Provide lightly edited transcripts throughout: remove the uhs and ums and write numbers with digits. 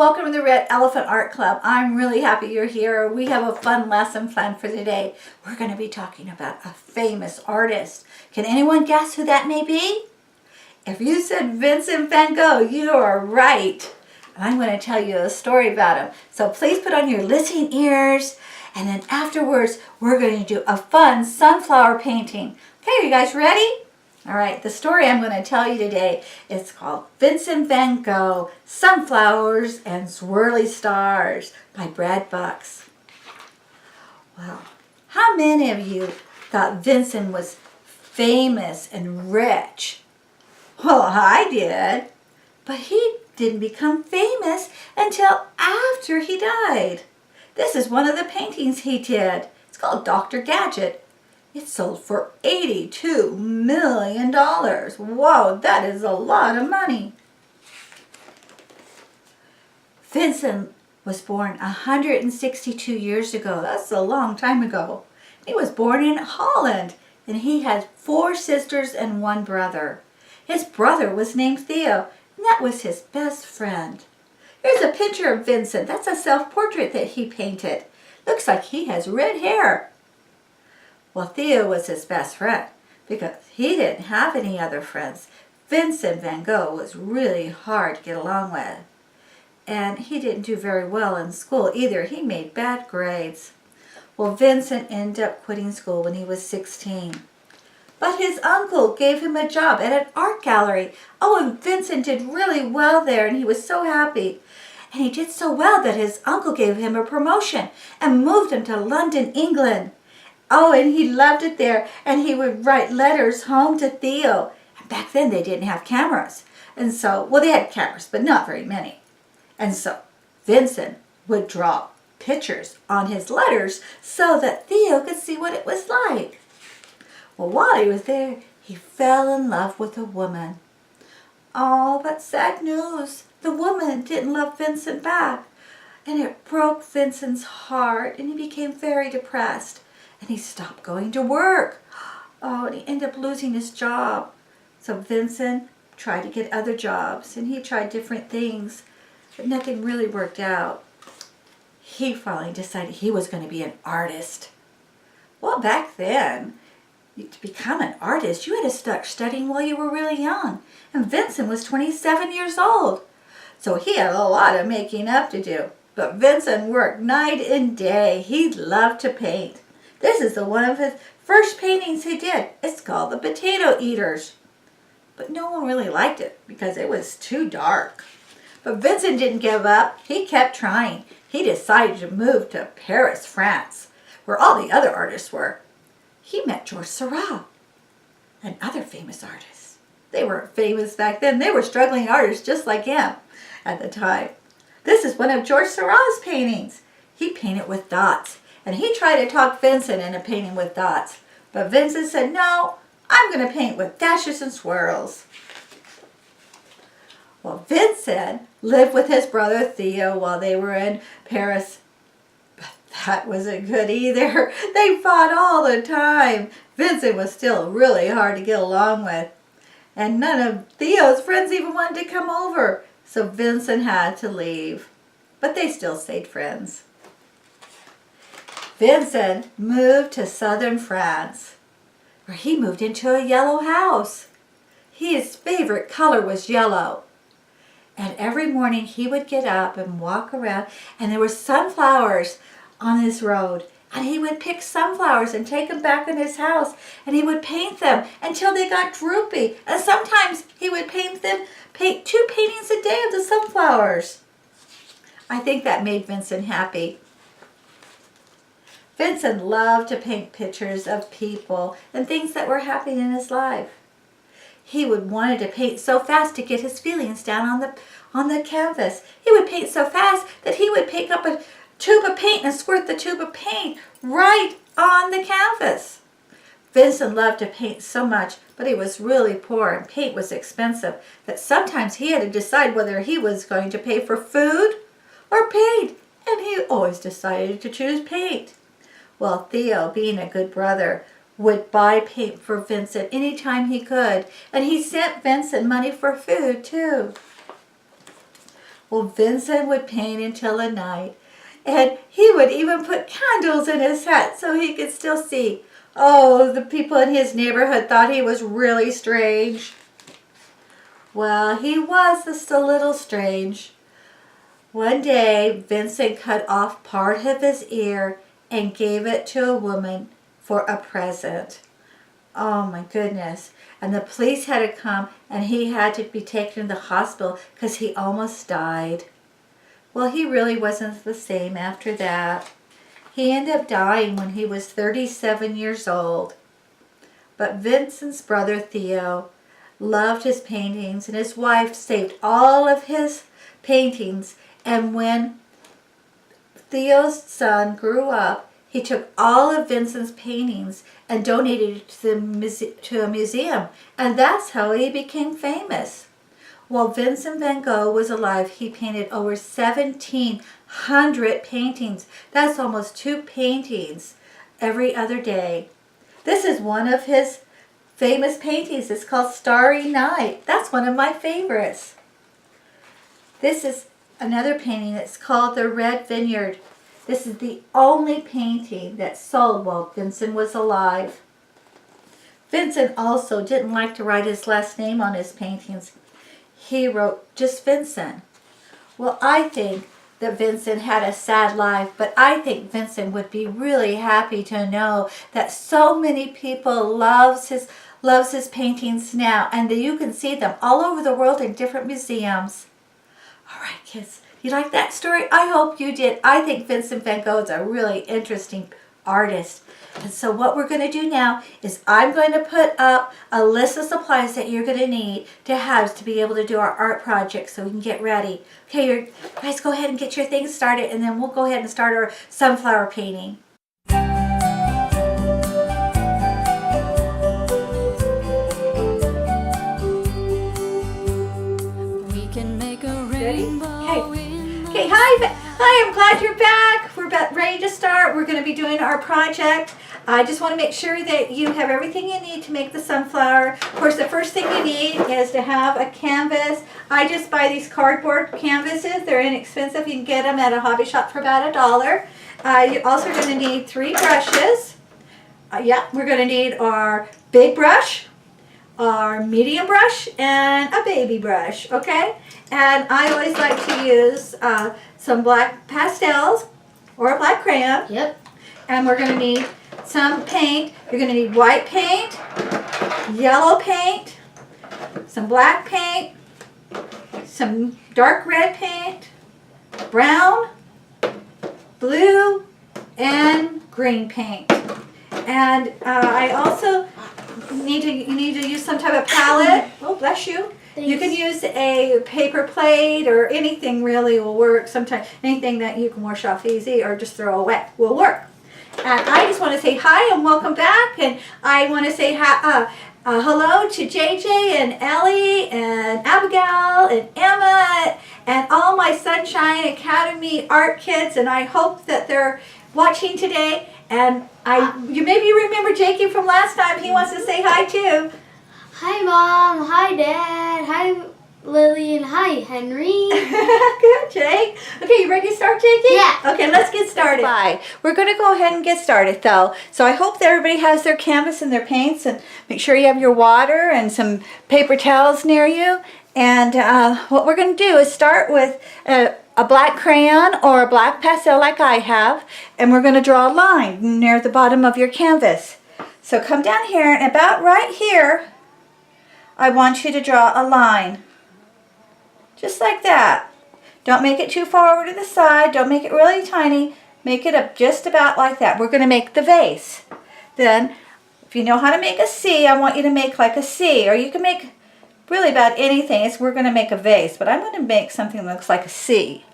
Welcome to the Red Elephant Art Club. I'm really happy you're here. We have a fun lesson planned for today. We're going to be talking about a famous artist. Can anyone guess who that may be? If you said Vincent Van Gogh, you are right. I'm going to tell you a story about him. So please put on your listening ears, and then afterwards we're going to do a fun sunflower painting. Okay, are you guys ready? All right, the story I'm going to tell you today is called Vincent Van Gogh, Sunflowers and Swirly Stars by Brad Bucks. Wow, how many of you thought Vincent was famous and rich? Well, I did, but he didn't become famous until after he died. This is one of the paintings he did. It's called Dr. Gadget. It sold for $82 million. Whoa, that is a lot of money. Vincent was born 162 years ago. That's a long time ago. He was born in Holland, and he had 4 sisters and 1 brother. His brother was named Theo, and that was his best friend. Here's a picture of Vincent. That's a self-portrait that he painted. Looks like he has red hair. Well, Theo was his best friend because he didn't have any other friends. Vincent Van Gogh was really hard to get along with. And he didn't do very well in school either. He made bad grades. Well, Vincent ended up quitting school when he was 16. But his uncle gave him a job at an art gallery. Oh, and Vincent did really well there, and he was so happy. And he did so well that his uncle gave him a promotion and moved him to London, England. Oh, and he loved it there, and he would write letters home to Theo. And back then they didn't have cameras. And so, well, they had cameras, but not very many. And so Vincent would draw pictures on his letters so that Theo could see what it was like. Well, while he was there, he fell in love with a woman. Oh, but sad news. The woman didn't love Vincent back. And it broke Vincent's heart, and he became very depressed. And he stopped going to work. Oh, and he ended up losing his job. So Vincent tried to get other jobs, and he tried different things, but nothing really worked out. He finally decided he was going to be an artist. Well, back then, to become an artist, you had to start studying while you were really young. And Vincent was 27 years old. So he had a lot of making up to do. But Vincent worked night and day. He loved to paint. This is one of his first paintings he did. It's called The Potato Eaters. But no one really liked it because it was too dark. But Vincent didn't give up. He kept trying. He decided to move to Paris, France, where all the other artists were. He met George Seurat and other famous artists. They weren't famous back then. They were struggling artists just like him at the time. This is one of George Seurat's paintings. He painted with dots. And he tried to talk Vincent into painting with dots. But Vincent said, no, I'm going to paint with dashes and swirls. Well, Vincent lived with his brother Theo while they were in Paris. But that wasn't good either. They fought all the time. Vincent was still really hard to get along with. And none of Theo's friends even wanted to come over. So Vincent had to leave. But they still stayed friends. Vincent moved to southern France, where he moved into a yellow house. His favorite color was yellow. And every morning he would get up and walk around, and there were sunflowers on his road. And he would pick sunflowers and take them back in his house, and he would paint them until they got droopy. And sometimes he would paint 2 paintings a day of the sunflowers. I think that made Vincent happy. Vincent loved to paint pictures of people and things that were happening in his life. He would wanted to paint so fast to get his feelings down on the canvas. He would paint so fast that he would pick up a tube of paint and squirt the tube of paint right on the canvas. Vincent loved to paint so much, but he was really poor and paint was expensive, that sometimes he had to decide whether he was going to pay for food or paint, and he always decided to choose paint. Well, Theo, being a good brother, would buy paint for Vincent anytime he could, and he sent Vincent money for food too. Well, Vincent would paint until the night, and he would even put candles in his hat so he could still see. Oh, the people in his neighborhood thought he was really strange. Well, he was just a little strange. One day, Vincent cut off part of his ear and gave it to a woman for a present. Oh my goodness. And the police had to come, and he had to be taken to the hospital because he almost died. Well, he really wasn't the same after that. He ended up dying when he was 37 years old. But Vincent's brother Theo loved his paintings, and his wife saved all of his paintings. And when Theo's son grew up, he took all of Vincent's paintings and donated it to a museum. And that's how he became famous. While Vincent Van Gogh was alive, he painted over 1,700 paintings. That's almost 2 paintings every other day. This is one of his famous paintings. It's called Starry Night. That's one of my favorites. This is another painting that's called The Red Vineyard. This is the only painting that sold while Vincent was alive. Vincent also didn't like to write his last name on his paintings. He wrote just Vincent. Well, I think that Vincent had a sad life, but I think Vincent would be really happy to know that so many people loves his paintings now, and that you can see them all over the world in different museums. All right, kids, you like that story? I hope you did. I think Vincent Van Gogh is a really interesting artist. And so what we're going to do now is I'm going to put up a list of supplies that you're going to need to have to be able to do our art project so we can get ready. Okay, you guys go ahead and get your things started, and then we'll go ahead and start our sunflower painting. We can make a rainbow. Okay, hi, I'm glad you're back. We're about ready to start. We're going to be doing our project. I just want to make sure that you have everything you need to make the sunflower. Of course, the first thing you need is to have a canvas. I just buy these cardboard canvases. They're inexpensive. You can get them at a hobby shop for about $1. You're also going to need 3 brushes. We're going to need our big brush, our medium brush, and a baby brush, okay? And I always like to use some black pastels or a black crayon. Yep. And we're going to need some paint. You're going to need white paint, yellow paint, some black paint, some dark red paint, brown, blue, and green paint. And I also need to use some type of palette. Oh, bless you. Thanks. You can use a paper plate or anything really will work. Sometimes anything that you can wash off easy or just throw away will work. And I just want to say hi and welcome back. And I want to say hello to JJ and Ellie and Abigail and Emma and all my Sunshine Academy art kids. And I hope that they're watching today. And you maybe remember Jakey from last time. He wants to say hi too. Hi, Mom. Hi, Dad. Hi, Lily. And hi, Henry. Good, Jake. Okay, you ready to start, Jakey? Yeah. Okay, let's get started. Bye. We're going to go ahead and get started, though. So I hope that everybody has their canvas and their paints, and make sure you have your water and some paper towels near you. And what we're going to do is start with a black crayon or a black pastel like I have, and we're going to draw a line near the bottom of your canvas. So come down here, and about right here, I want you to draw a line. Just like that. Don't make it too far over to the side. Don't make it really tiny. Make it up just about like that. We're going to make the vase. Then, if you know how to make a C, I want you to make like a C. Or you can make really about anything. We're going to make a vase. But I'm going to make something that looks like a C.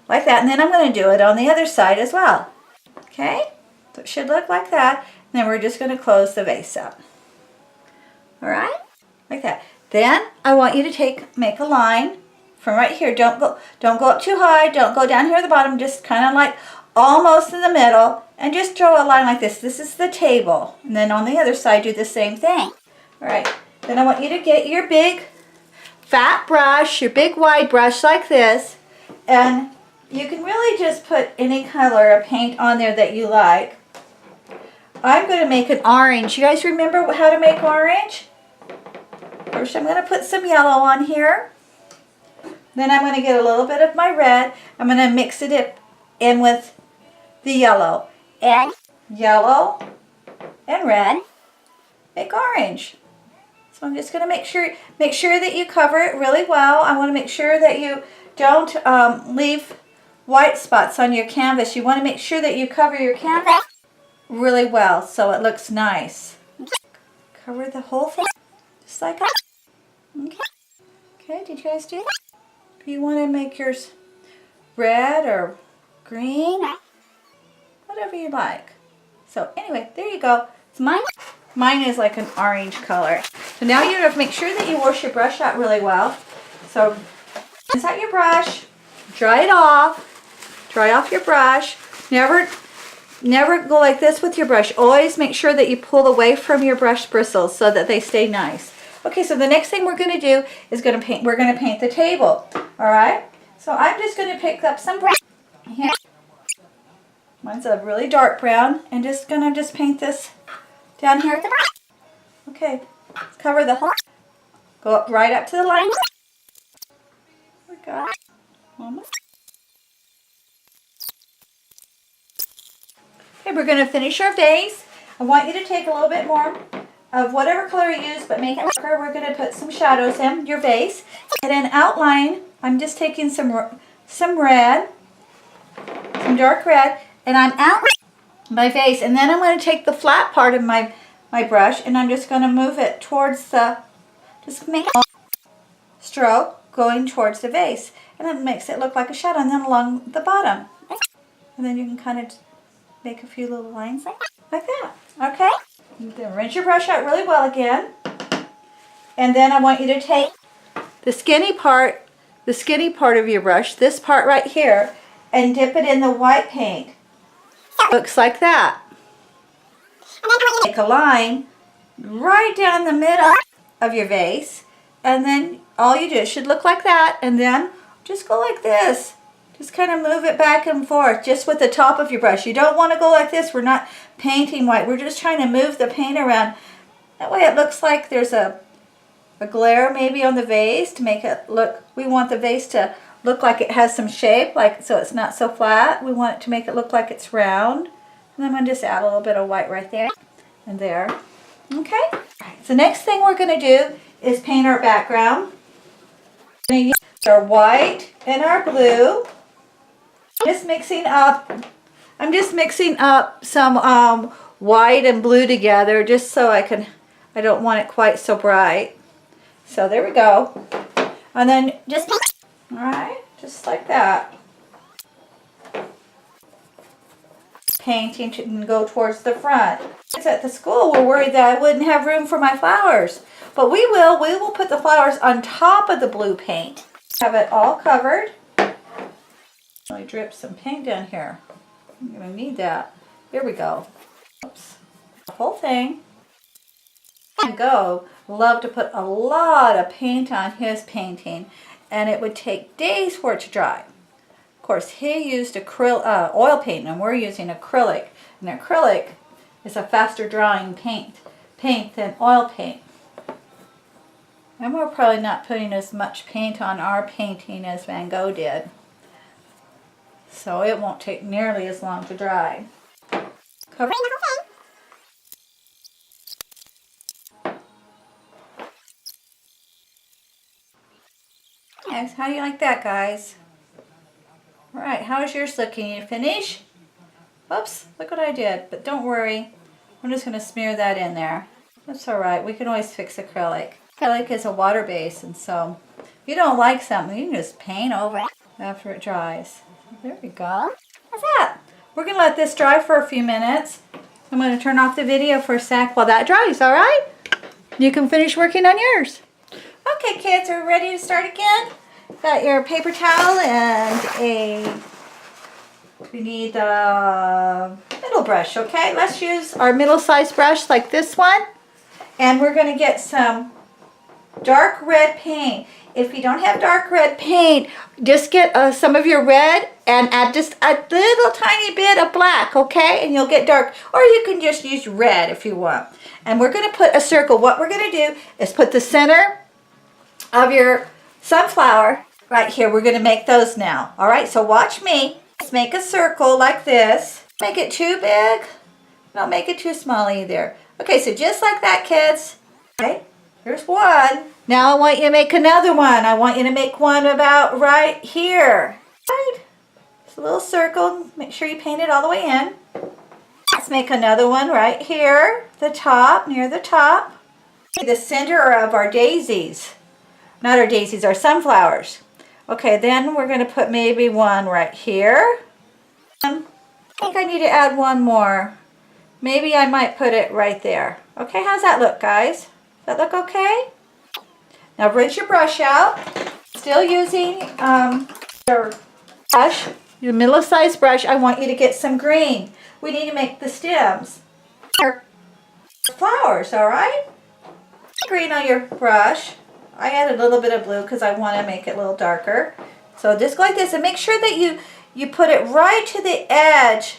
Like that. And then I'm going to do it on the other side as well. Okay? So it should look like that. And then we're just going to close the vase up. Alright? Like that. Then I want you to make a line from right here. Don't go up too high. Don't go down here at the bottom. Just kind of like almost in the middle. And just draw a line like this. This is the table. And then on the other side do the same thing. Alright. Then I want you to get your big fat brush, your big wide brush like this. And you can really just put any color of paint on there that you like. I'm going to make an orange. You guys remember how to make orange? First I'm going to put some yellow on here. Then I'm going to get a little bit of my red. I'm going to mix it in with the yellow. And yellow and red make orange. So I'm just going to make sure that you cover it really well. I want to make sure that you don't leave white spots on your canvas. You want to make sure that you cover your canvas really well so it looks nice. Cover the whole thing just like that. Okay. Okay, did you guys do that? If you want to make yours red or green, whatever you like. So anyway, there you go. It's mine is like an orange color. So now you have to make sure that you wash your brush out really well. So rinse out your brush, dry it off, dry off your brush. Never go like this with your brush. Always make sure that you pull away from your brush bristles so that they stay nice. Okay, so the next thing we're going to do is we're going to paint the table. All right? So I'm just going to pick up some brown here. Mine's a really dark brown, and just going to paint this down here at the brown. Okay, let's cover the whole. Go up right up to the line. There we go. Almost. Okay, we're going to finish our vase. I want you to take a little bit more of whatever color you use, but make it darker. We're going to put some shadows in your vase. And then outline, I'm just taking some red, some dark red, and I'm outlining my vase. And then I'm going to take the flat part of my brush, and I'm just going to move it towards just make a stroke going towards the vase. And it makes it look like a shadow, and then along the bottom. And then you can kind of make a few little lines like that. Okay? Then rinse your brush out really well again. And then I want you to take the skinny part of your brush, this part right here, and dip it in the white paint. Looks like that. And then I want you to make a line right down the middle of your vase. And then all you do, it should look like that. And then just go like this. Just kind of move it back and forth just with the top of your brush. You don't want to go like this. We're not painting white. We're just trying to move the paint around. That way it looks like there's a glare maybe on the vase to make it look. We want the vase to look like it has some shape, so it's not so flat. We want it to make it look like it's round. And I'm going to just add a little bit of white right there and there. Okay? All right, so next thing we're going to do is paint our background. We're going to use our white and our blue. I'm just mixing up some white and blue together just so I don't want it quite so bright. So there we go. And then just, all right, just like that. Painting to go towards the front. At the school, we're worried that I wouldn't have room for my flowers. But we will. We will put the flowers on top of the blue paint. Have it all covered. I drip some paint down here. I'm going to need that. Here we go. Oops. The whole thing. Van Gogh loved to put a lot of paint on his painting, and it would take days for it to dry. Of course, he used oil paint, and we're using acrylic. And acrylic is a faster drying paint than oil paint. And we're probably not putting as much paint on our painting as Van Gogh did. So it won't take nearly as long to dry. Cover the whole thing. Yes, how do you like that, guys? All right, how's yours looking? You finish? Oops, look what I did. But don't worry, I'm just going to smear that in there. That's all right. We can always fix acrylic. Acrylic is a water base, and so if you don't like something, you can just paint over it after it dries. There we go. How's that? We're going to let this dry for a few minutes. I'm going to turn off the video for a sec while that dries, all right? You can finish working on yours. Okay, kids, are we ready to start again? Got your paper towel and we need a middle brush, okay? Let's use our middle-sized brush like this one. And we're going to get some dark red paint. If you don't have dark red paint, just get some of your red and add just a little tiny bit of black, okay? And you'll get dark. Or you can just use red if you want. And we're going to put a circle. What we're going to do is put the center of your sunflower right here. We're going to make those now. All right, so watch me. Let's make a circle like this. Make it too big. Don't make it too small either. Okay, so just like that, kids. Okay, here's one. Now I want you to make another one. I want you to make one about right here. Right? Just a little circle. Make sure you paint it all the way in. Let's make another one right here. The top, near the top. The center of our daisies. Not our daisies, our sunflowers. Okay, then we're going to put maybe one right here. I think I need to add one more. Maybe I might put it right there. Okay, how's that look, guys? Does that look okay? Now rinse your brush out. Still using your brush, your middle-sized brush. I want you to get some green. We need to make the stems. Our flowers, all right? Green on your brush. I added a little bit of blue because I want to make it a little darker. So just go like this and make sure that you put it right to the edge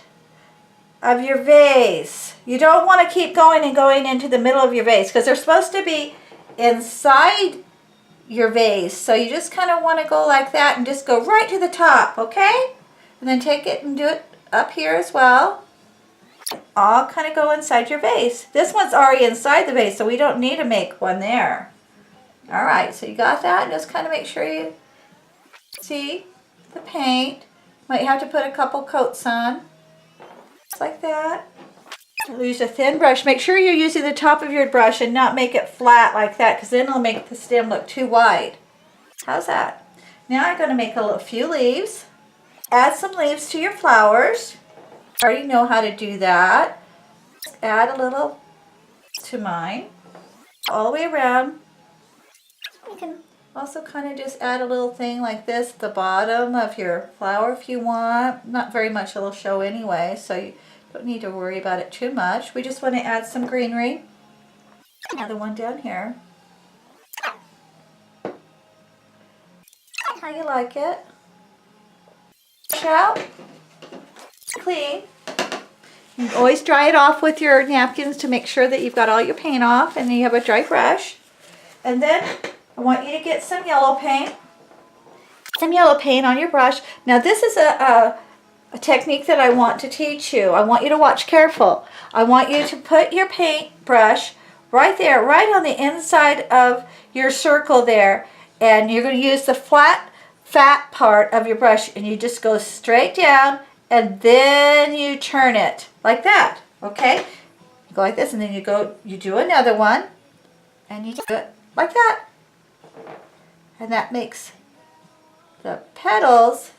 of your vase. You don't want to keep going and going into the middle of your vase because they're supposed to be inside your vase. So you just kind of want to go like that and just go right to the top, okay? And then take it and do it up here as well. All kind of go inside your vase. This one's already inside the vase, so we don't need to make one there. All right, so you got that? Just kind of make sure you see the paint. Might have to put a couple coats on. Just like that. Use a thin brush. Make sure you're using the top of your brush and not make it flat like that because then it'll make the stem look too wide. How's that? Now I'm going to make a few leaves. Add some leaves to your flowers. I already know how to do that. Add a little to mine. All the way around. You can also kind of just add a little thing like this at the bottom of your flower if you want. Not very much it'll show anyway, so you don't need to worry about it too much. We just want to add some greenery. Another one down here. How you like it? Brush out. Clean. You can always dry it off with your napkins to make sure that you've got all your paint off and then you have a dry brush. And then I want you to get some yellow paint. Some yellow paint on your brush. Now this is a technique that I want to teach you. I want you to watch careful. I want you to put your paint brush right there, right on the inside of your circle there. And you're going to use the flat, fat part of your brush and you just go straight down and then you turn it like that, okay? You go like this and then you do another one and you do it like that. And that makes the petals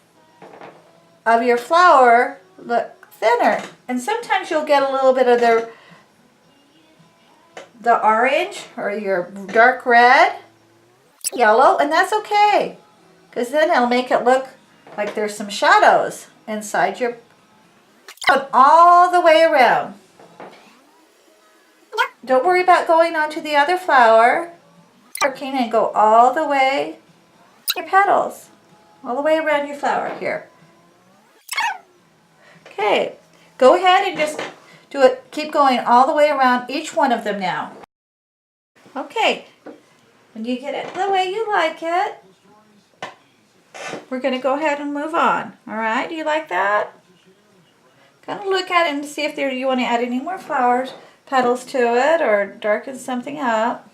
of your flower look thinner. And sometimes you'll get a little bit of the orange or your dark red, yellow, and that's okay. Because then it'll make it look like there's some shadows inside your, all the way around. Don't worry about going on to the other flower. And go all the way your petals, all the way around your flower here. Okay, go ahead and just do it. Keep going all the way around each one of them now. Okay, when you get it the way you like it, we're going to go ahead and move on. All right, do you like that? Kind of look at it and see if you want to add any more flowers, petals to it, or darken something up.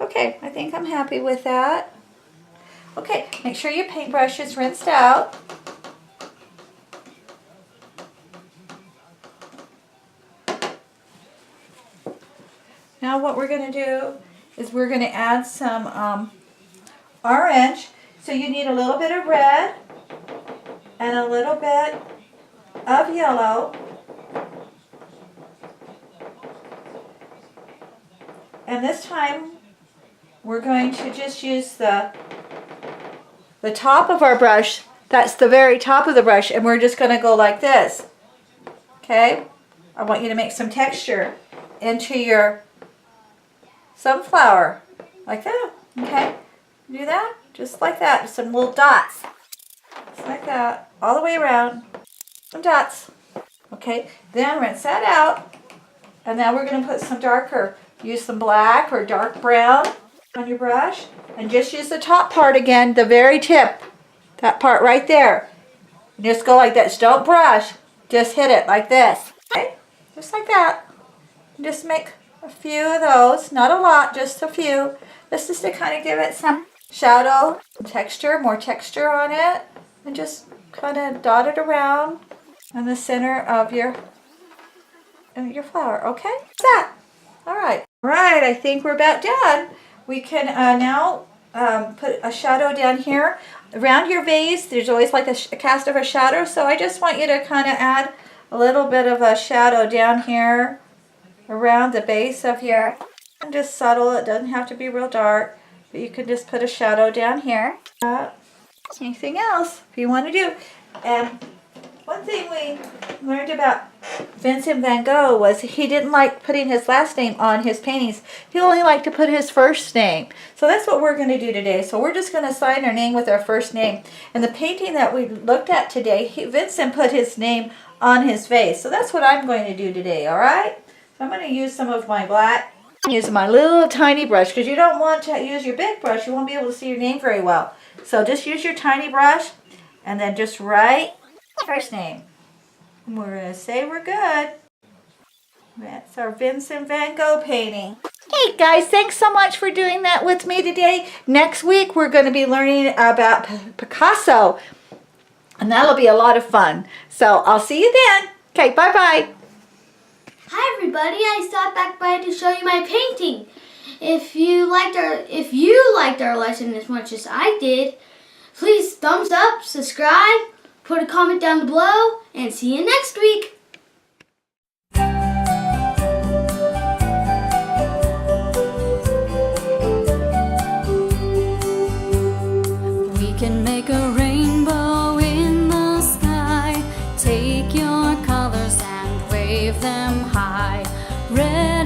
Okay, I think I'm happy with that. Okay, make sure your paintbrush is rinsed out. Now what we're going to do is we're going to add some orange. So you need a little bit of red and a little bit of yellow. And this time we're going to just use the top of our brush. That's the very top of the brush, and we're just going to go like this. Okay? I want you to make some texture into your sunflower like that, okay? Do that, just like that, some little dots. Just like that, all the way around, some dots. Okay, then rinse that out. And now we're gonna put some darker, use some black or dark brown on your brush. And just use the top part again, the very tip, that part right there. Just go like this, don't brush, just hit it like this, okay? Just like that. Just make a few of those, not a lot, just a few. Just to kind of give it some shadow, texture, more texture on it. And just kind of dot it around in the center of your flower, okay? That's that. All right. All right, I think we're about done. We can now put a shadow down here. Around your vase, there's always like a cast of a shadow, so I just want you to kind of add a little bit of a shadow down here around the base of your, and just subtle. It doesn't have to be real dark, but you can just put a shadow down here. Anything else if you want to do. And one thing we learned about Vincent Van Gogh was he didn't like putting his last name on his paintings. He only liked to put his first name. So that's what we're going to do today. So we're just going to sign our name with our first name. And the painting that we looked at today, Vincent put his name on his vase. So that's what I'm going to do today, all right? So I'm going to use some of my black, use my little tiny brush, because you don't want to use your big brush. You won't be able to see your name very well. So just use your tiny brush and then just write first name. And we're going to say we're good. That's our Vincent Van Gogh painting. Hey guys, thanks so much for doing that with me today. Next week we're going to be learning about Picasso. And that'll be a lot of fun. So I'll see you then. Okay, bye-bye. Hi everybody, I stopped back by to show you my painting. If you liked our lesson as much as I did, please thumbs up, subscribe, put a comment down below, and see you next week. We can make a rainbow in the sky. Take your colors and wave them high. Red